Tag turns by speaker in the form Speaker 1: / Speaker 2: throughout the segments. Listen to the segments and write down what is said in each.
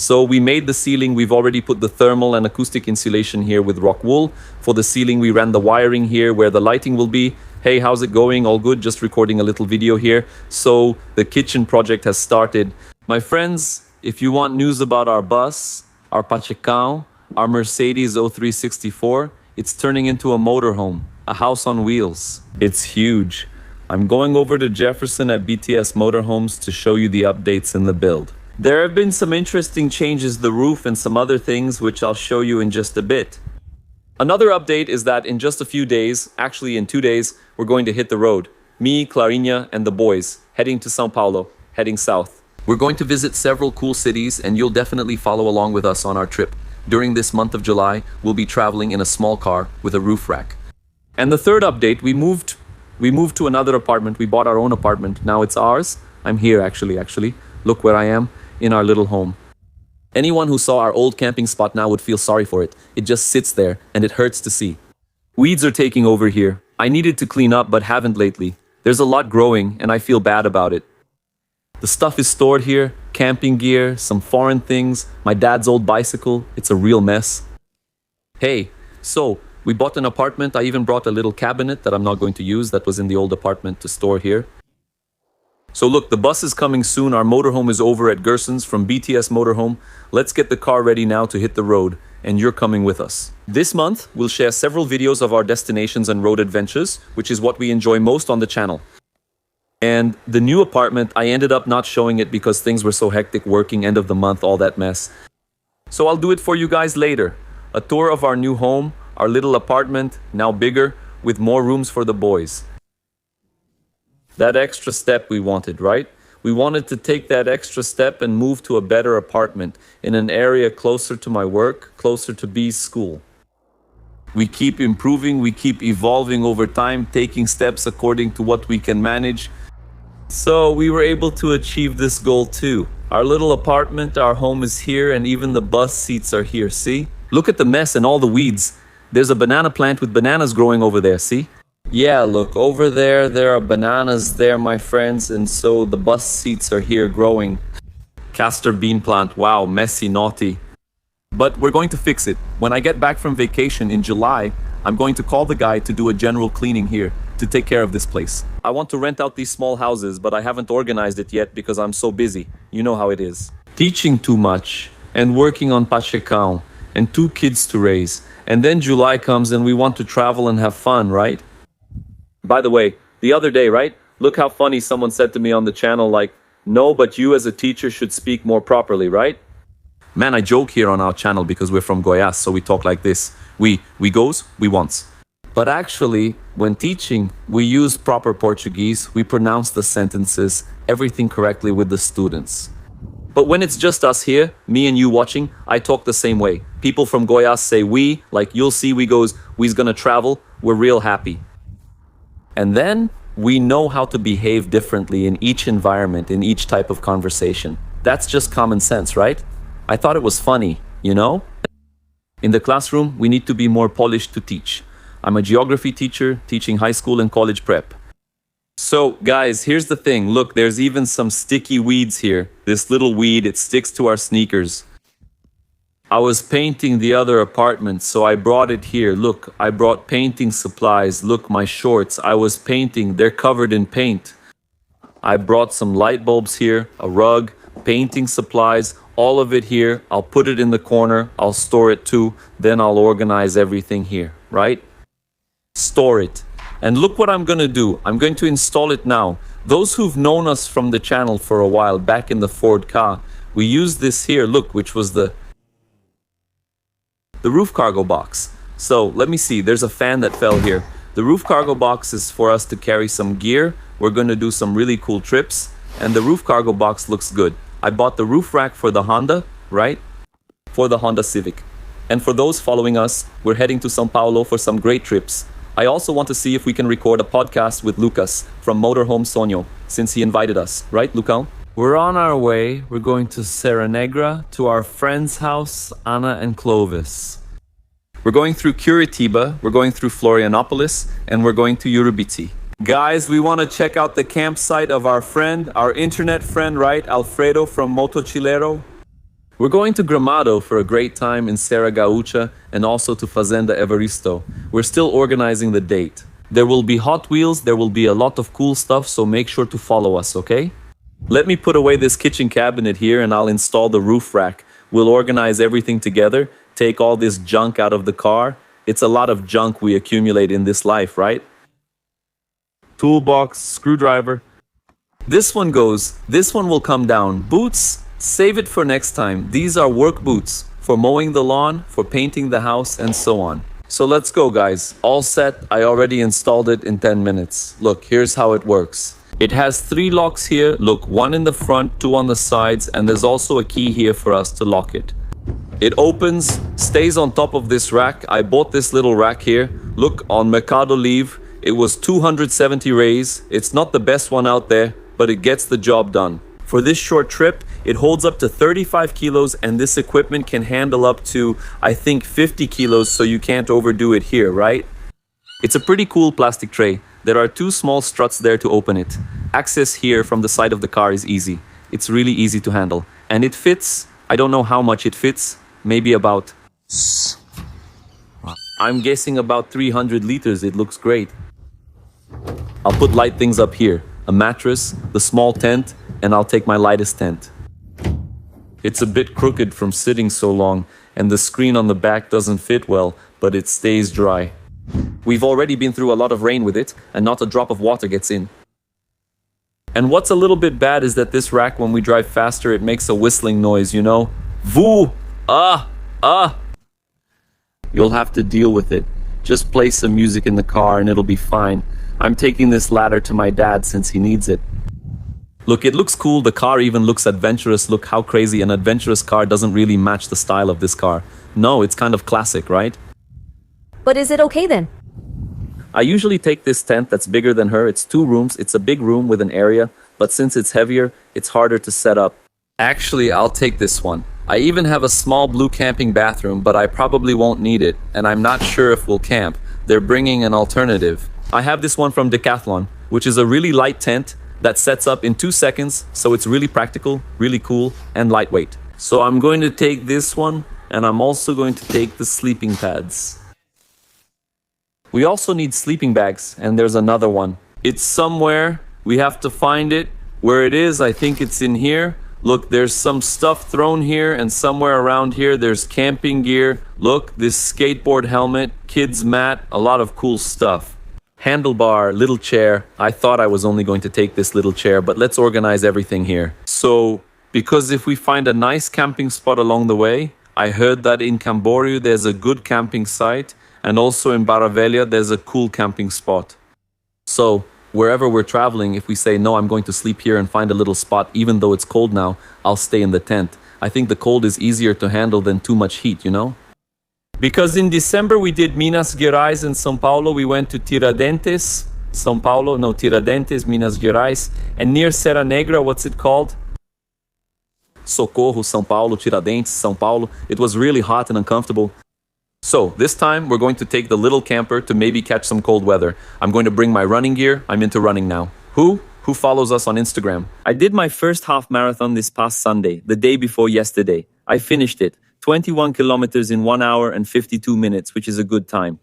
Speaker 1: So we made the ceiling. We've already put the thermal and acoustic insulation here with rock wool. For the ceiling, we ran the wiring here where the lighting will be. Hey, how's it going? All good? Just recording a little video here. So the kitchen project has started. My friends, if you want news about our bus, our Pachecão, our Mercedes 0364, it's turning into a motorhome, a house on wheels. It's huge. I'm going over to Jefferson at BTS Motorhomes to show you the updates in the build. There have been some interesting changes to the roof and some other things which I'll show you in just a bit. Another update is that in just a few days, actually in 2 days, we're going to hit the road. Me, Clarinha, and the boys, heading to São Paulo, heading south. We're going to visit several cool cities and you'll definitely follow along with us on our trip. During this month of July, we'll be traveling in a small car with a roof rack. And the third update, we moved to another apartment. We bought our own apartment. Now it's ours. I'm here actually. Look where I am. In our little home. Anyone who saw our old camping spot now would feel sorry for it. It just sits there and it hurts to see. Weeds are taking over here. I needed to clean up but haven't lately. There's a lot growing and I feel bad about it. The stuff is stored here, camping gear, some foreign things, my dad's old bicycle. It's a real mess. Hey, so we bought an apartment. I even brought a little cabinet that I'm not going to use that was in the old apartment to store here. So look, the bus is coming soon. Our motorhome is over at Gerson's from BTS Motorhome. Let's get the car ready now to hit the road, and you're coming with us. This month, we'll share several videos of our destinations and road adventures, which is what we enjoy most on the channel. And the new apartment, I ended up not showing it because things were so hectic working, end of the month, all that mess. So I'll do it for you guys later. A tour of our new home, our little apartment, now bigger, with more rooms for the boys. That extra step we wanted, right? We wanted to take that extra step and move to a better apartment in an area closer to my work, closer to B's school. We keep improving, we keep evolving over time, taking steps according to what we can manage. So we were able to achieve this goal too. Our little apartment, our home is here, and even the bus seats are here, see? Look at the mess and all the weeds. There's a banana plant with bananas growing over there, see? Yeah, look, over there are bananas there, my friends, and so the bus seats are here growing. Castor bean plant, wow, messy, naughty. But we're going to fix it. When I get back from vacation in July, I'm going to call the guy to do a general cleaning here, to take care of this place. I want to rent out these small houses, but I haven't organized it yet because I'm so busy. You know how it is. Teaching too much, and working on Pachecão, and 2 kids to raise. And then July comes and we want to travel and have fun, right? By the way, the other day, right? Look how funny someone said to me on the channel, like, no, but you as a teacher should speak more properly, right? Man, I joke here on our channel because we're from Goiás, so we talk like this. We goes, we wants. But actually, when teaching, we use proper Portuguese, we pronounce the sentences, everything correctly with the students. But when it's just us here, me and you watching, I talk the same way. People from Goiás say we, like you'll see we goes, we's gonna travel, we're real happy. And then we know how to behave differently in each environment, in each type of conversation. That's just common sense, right? I thought it was funny, you know? In the classroom, we need to be more polished to teach. I'm a geography teacher, teaching high school and college prep. So, guys, here's the thing. Look, there's even some sticky weeds here. This little weed, it sticks to our sneakers. I was painting the other apartment, so I brought it here. Look, I brought painting supplies. Look, my shorts, I was painting. They're covered in paint. I brought some light bulbs here, a rug, painting supplies, all of it here. I'll put it in the corner. I'll store it too. Then I'll organize everything here, right? Store it. And look what I'm going to do. I'm going to install it now. Those who've known us from the channel for a while, back in the Ford car, we used this here, look, which was the roof cargo box. So let me see, there's a fan that fell here. The roof cargo box is for us to carry some gear. We're going to do some really cool trips, and the roof cargo box looks good. I bought the roof rack for the Honda, right? For the Honda Civic. And for those following us, we're heading to São Paulo for some great trips. I also want to see if we can record a podcast with Lucas from Motorhome Sonho, since he invited us, right, Lucão? We're on our way. We're going to Serra Negra, to our friend's house, Ana and Clovis. We're going through Curitiba, we're going through Florianopolis, and we're going to Urubiti. Guys, we want to check out the campsite of our friend, our internet friend, right? Alfredo from Motochilero. We're going to Gramado for a great time in Serra Gaúcha and also to Fazenda Evaristo. We're still organizing the date. There will be Hot Wheels, there will be a lot of cool stuff, so make sure to follow us, okay? Let me put away this kitchen cabinet here and I'll install the roof rack. We'll organize everything together, take all this junk out of the car. It's a lot of junk we accumulate in this life, right? Toolbox, screwdriver. This one goes, this one will come down. Boots, save it for next time. These are work boots for mowing the lawn, for painting the house, and so on. So let's go, guys. All set. I already installed it in 10 minutes. Look, here's how it works. It has 3 locks here. Look, 1 in the front, 2 on the sides, and there's also a key here for us to lock it. It opens, stays on top of this rack. I bought this little rack here. Look, on Mercado Livre, it was 270 reais. It's not the best one out there, but it gets the job done. For this short trip, it holds up to 35 kilos and this equipment can handle up to, I think, 50 kilos, so you can't overdo it here, right? It's a pretty cool plastic tray. There are 2 small struts there to open it. Access here from the side of the car is easy. It's really easy to handle. And it fits, I don't know how much it fits, maybe about... I'm guessing about 300 liters, it looks great. I'll put light things up here. A mattress, the small tent, and I'll take my lightest tent. It's a bit crooked from sitting so long, and the screen on the back doesn't fit well, but it stays dry. We've already been through a lot of rain with it, and not a drop of water gets in. And what's a little bit bad is that this rack, when we drive faster, it makes a whistling noise, you know? Voo! You'll have to deal with it. Just play some music in the car and it'll be fine. I'm taking this ladder to my dad since he needs it. Look, it looks cool. The car even looks adventurous. Look how crazy. An adventurous car doesn't really match the style of this car. No, it's kind of classic, right?
Speaker 2: But is it okay then?
Speaker 1: I usually take this tent that's bigger than her. It's 2 rooms. It's a big room with an area, but since it's heavier, it's harder to set up. Actually, I'll take this one. I even have a small blue camping bathroom, but I probably won't need it, and I'm not sure if we'll camp. They're bringing an alternative. I have this one from Decathlon, which is a really light tent that sets up in 2 seconds, so it's really practical, really cool, and lightweight. So I'm going to take this one, and I'm also going to take the sleeping pads. We also need sleeping bags, and there's another one. It's somewhere. We have to find it. Where it is, I think it's in here. Look, there's some stuff thrown here, and somewhere around here there's camping gear. Look, this skateboard helmet, kids mat, a lot of cool stuff. Handlebar, little chair. I thought I was only going to take this little chair, but let's organize everything here. So, because if we find a nice camping spot along the way, I heard that in Camboriú there's a good camping site, and also in Barra there's a cool camping spot. So, wherever we're traveling, if we say, no, I'm going to sleep here and find a little spot, even though it's cold now, I'll stay in the tent. I think the cold is easier to handle than too much heat, you know? Because in December we did Minas Gerais and São Paulo. We went to Tiradentes, Tiradentes, Minas Gerais, and near Serra Negra, what's it called? Socorro, São Paulo, Tiradentes, São Paulo. It was really hot and uncomfortable. So, this time we're going to take the little camper to maybe catch some cold weather. I'm going to bring my running gear. I'm into running now. Who follows us on Instagram? I did my first half marathon this past Sunday, the day before yesterday. I finished it. 21 kilometers in 1 hour and 52 minutes, which is a good time.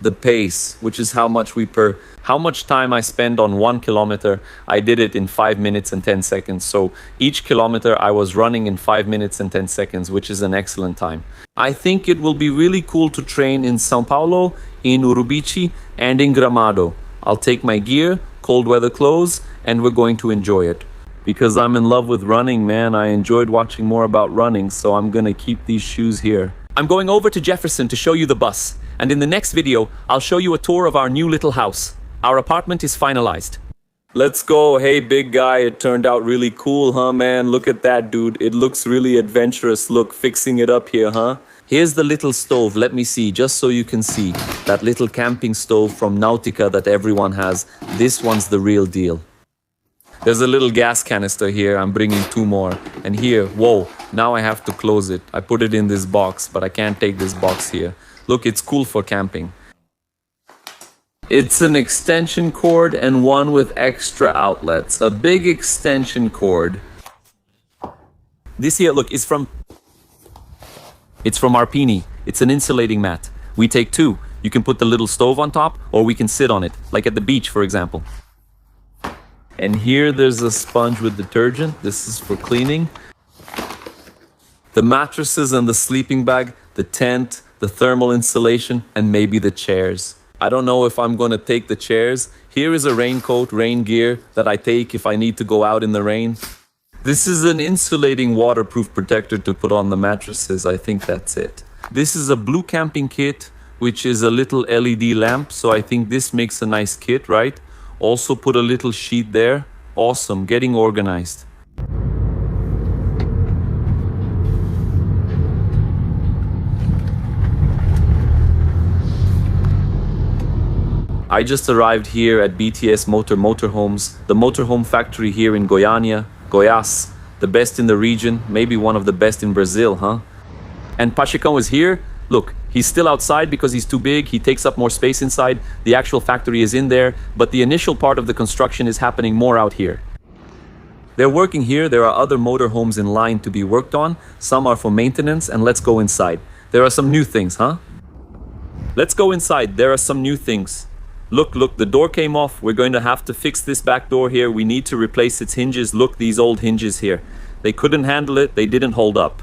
Speaker 1: The pace, which is how much time I spend on 1 kilometer, I did it in 5 minutes and 10 seconds. So each kilometer I was running in 5 minutes and 10 seconds, which is an excellent time. I think it will be really cool to train in São Paulo, in Urubici, and in Gramado. I'll take my gear, cold weather clothes, and we're going to enjoy it. Because I'm in love with running, man. I enjoyed watching more about running, so I'm gonna keep these shoes here. I'm going over to Jefferson to show you the bus. And in the next video, I'll show you a tour of our new little house. Our apartment is finalized. Let's go. Hey, big guy. It turned out really cool, huh, man? Look at that, dude. It looks really adventurous. Look, fixing it up here, huh? Here's the little stove. Let me see, just so you can see. That little camping stove from Nautica that everyone has. This one's the real deal. There's a little gas canister here. I'm bringing 2 more. And here, whoa, now I have to close it. I put it in this box, but I can't take this box here. Look, it's cool for camping. It's an extension cord and one with extra outlets. A big extension cord. This here, look, is from It's from Arpini. It's an insulating mat. We take two. You can put the little stove on top, or we can sit on it, like at the beach, for example. And here there's a sponge with detergent. This is for cleaning. The mattresses and the sleeping bag, the tent, the thermal insulation, and maybe the chairs. I don't know if I'm gonna take the chairs. Here is a raincoat, rain gear that I take if I need to go out in the rain. This is an insulating waterproof protector to put on the mattresses. I think that's it. This is a blue camping kit, which is a little LED lamp. So I think this makes a nice kit, right? Also put a little sheet there. Awesome, getting organized. I just arrived here at BTS Motorhomes, the motorhome factory here in Goiânia, Goiás, the best in the region, maybe one of the best in Brazil, huh? And Pachecão is here. Look, he's still outside because he's too big, he takes up more space inside, the actual factory is in there, but the initial part of the construction is happening more out here. They're working here, there are other motorhomes in line to be worked on, some are for maintenance, and let's go inside. There are some new things, huh? Let's go inside, there are some new things. Look, the door came off. We're going to have to fix this back door here. We need to replace its hinges. Look, these old hinges here. They couldn't handle it. They didn't hold up.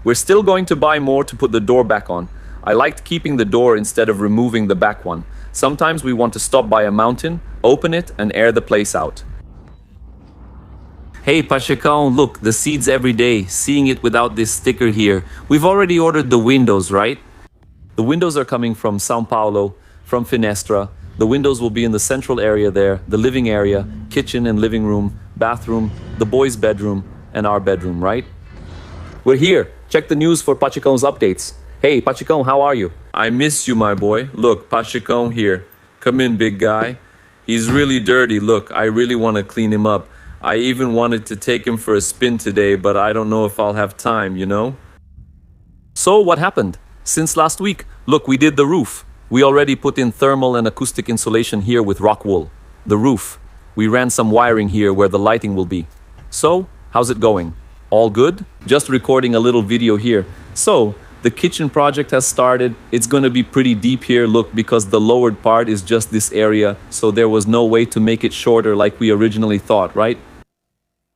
Speaker 1: We're still going to buy more to put the door back on. I liked keeping the door instead of removing the back one. Sometimes we want to stop by a mountain, open it, and air the place out. Hey, Pachecão, look, the seeds every day. Seeing it without this sticker here. We've already ordered the windows, right? The windows are coming from São Paulo, from Finestra. The windows will be in the central area there, the living area, kitchen and living room, bathroom, the boys' bedroom, and our bedroom, right? We're here. Check the news for Pachecão's updates. Hey, Pachecão, how are you? I miss you, my boy. Look, Pachecão here. Come in, big guy. He's really dirty. Look, I really want to clean him up. I even wanted to take him for a spin today, but I don't know if I'll have time, you know? So, what happened? Since last week, look, we did the roof. We already put in thermal and acoustic insulation here with rock wool. The roof. We ran some wiring here where the lighting will be. So, how's it going? All good? Just recording a little video here. So, the kitchen project has started. It's gonna be pretty deep here, look, because the lowered part is just this area, so there was no way to make it shorter like we originally thought, right?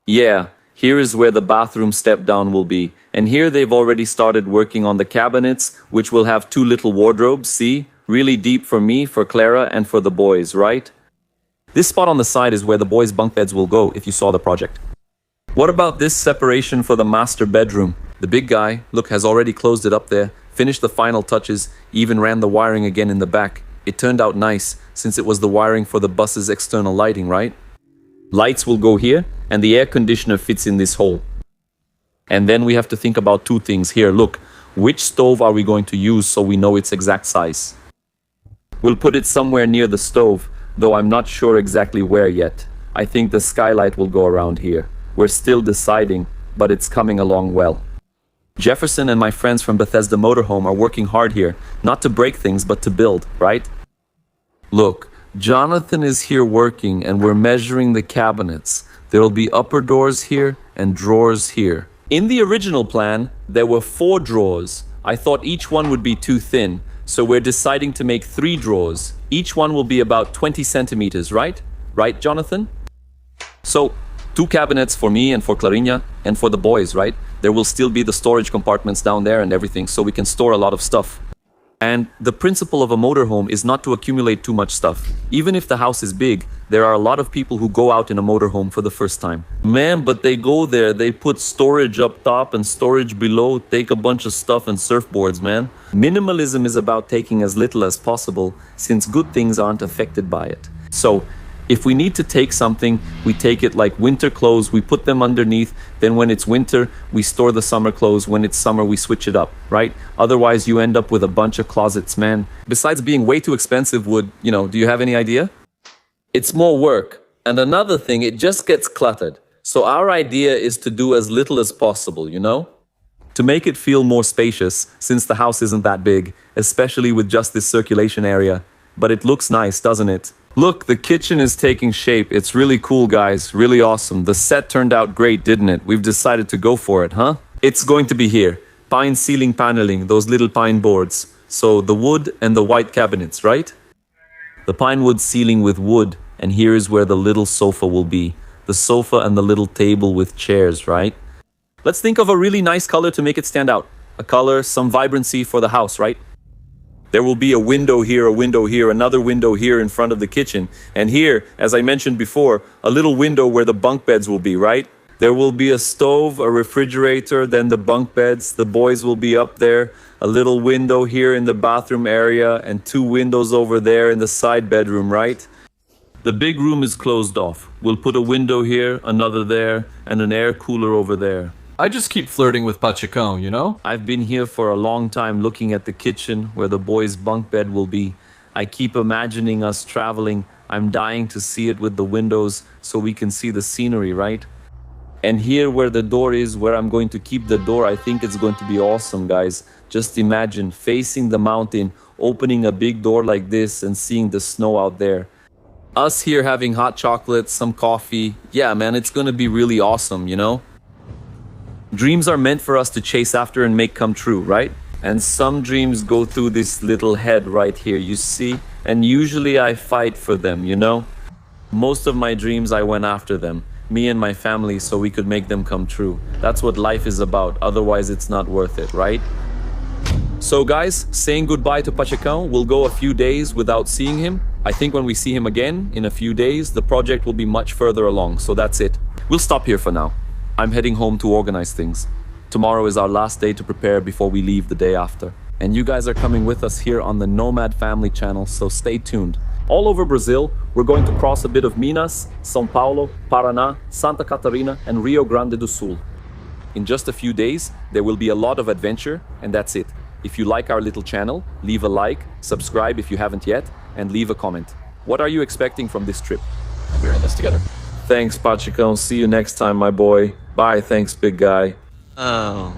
Speaker 1: Yeah, here is where the bathroom step down will be. And here they've already started working on the cabinets, which will have two little wardrobes, see? Really deep for me, for Clara, and for the boys, right? This spot on the side is where the boys' bunk beds will go if you saw the project. What about this separation for the master bedroom? The big guy, look, has already closed it up there, finished the final touches, even ran the wiring again in the back. It turned out nice, since it was the wiring for the bus's external lighting, right? Lights will go here, and the air conditioner fits in this hole. And then we have to think about two things here. Look, which stove are we going to use so we know its exact size? We'll put it somewhere near the stove, though I'm not sure exactly where yet. I think the skylight will go around here. We're still deciding, but it's coming along well. Jefferson and my friends from Bethesda Motorhome are working hard here, not to break things, but to build, right? Look, Jonathan is here working and we're measuring the cabinets. There'll be upper doors here and drawers here. In the original plan, there were 4 drawers. I thought each one would be too thin, so we're deciding to make 3 drawers. Each one will be about 20 centimeters, right? Right, Jonathan? So, 2 cabinets for me and for Clarinha and for the boys, right? There will still be the storage compartments down there and everything, so we can store a lot of stuff. And the principle of a motorhome is not to accumulate too much stuff. Even if the house is big, there are a lot of people who go out in a motorhome for the first time. Man, but they go there, they put storage up top and storage below, take a bunch of stuff and surfboards, man. Minimalism is about taking as little as possible, since good things aren't affected by it. So, if we need to take something, we take it like winter clothes, we put them underneath, then when it's winter, we store the summer clothes, when it's summer, we switch it up, right? Otherwise, you end up with a bunch of closets, man. Besides being way too expensive, do you have any idea? It's more work. And another thing, it just gets cluttered. So our idea is to do as little as possible, To make it feel more spacious, since the house isn't that big, especially with just this circulation area. But it looks nice, doesn't it? Look, the kitchen is taking shape. It's really cool, guys. Really awesome. The set turned out great, didn't it? We've decided to go for it, huh? It's going to be here. Pine ceiling paneling, those little pine boards. So the wood and the white cabinets, right? The pine wood ceiling with wood, and here is where the little sofa will be. The sofa and the little table with chairs, right? Let's think of a really nice color to make it stand out. A color, some vibrancy for the house, right? There will be a window here, another window here in front of the kitchen. And here, as I mentioned before, a little window where the bunk beds will be, right? There will be a stove, a refrigerator, then the bunk beds. The boys will be up there. A little window here in the bathroom area and 2 windows over there in the side bedroom, right? The big room is closed off. We'll put a window here, another there, and an air cooler over there.
Speaker 3: I just keep flirting with Pacheco, you know?
Speaker 1: I've been here for a long time looking at the kitchen where the boys' bunk bed will be. I keep imagining us traveling. I'm dying to see it with the windows so we can see the scenery, right? And here where the door is, where I'm going to keep the door, I think it's going to be awesome, guys. Just imagine facing the mountain, opening a big door like this and seeing the snow out there. Us here having hot chocolate, some coffee. Yeah, man, it's going to be really awesome, you know? Dreams are meant for us to chase after and make come true, right? And some dreams go through this little head right here, you see? And usually I fight for them, you know? Most of my dreams, I went after them. Me and my family, so we could make them come true. That's what life is about. Otherwise, it's not worth it, right? So guys, saying goodbye to Pacheco. We'll go a few days without seeing him. I think when we see him again in a few days, the project will be much further along. So that's it. We'll stop here for now. I'm heading home to organize things. Tomorrow is our last day to prepare before we leave the day after. And you guys are coming with us here on the Nomad Family channel, so stay tuned. All over Brazil, we're going to cross a bit of Minas, São Paulo, Paraná, Santa Catarina, and Rio Grande do Sul. In just a few days, there will be a lot of adventure, and that's it. If you like our little channel, leave a like, subscribe if you haven't yet, and leave a comment. What are you expecting from this trip?
Speaker 3: We're in this together.
Speaker 1: Thanks, Pacheco. See you next time, my boy. Bye. Thanks, big guy.
Speaker 3: Oh.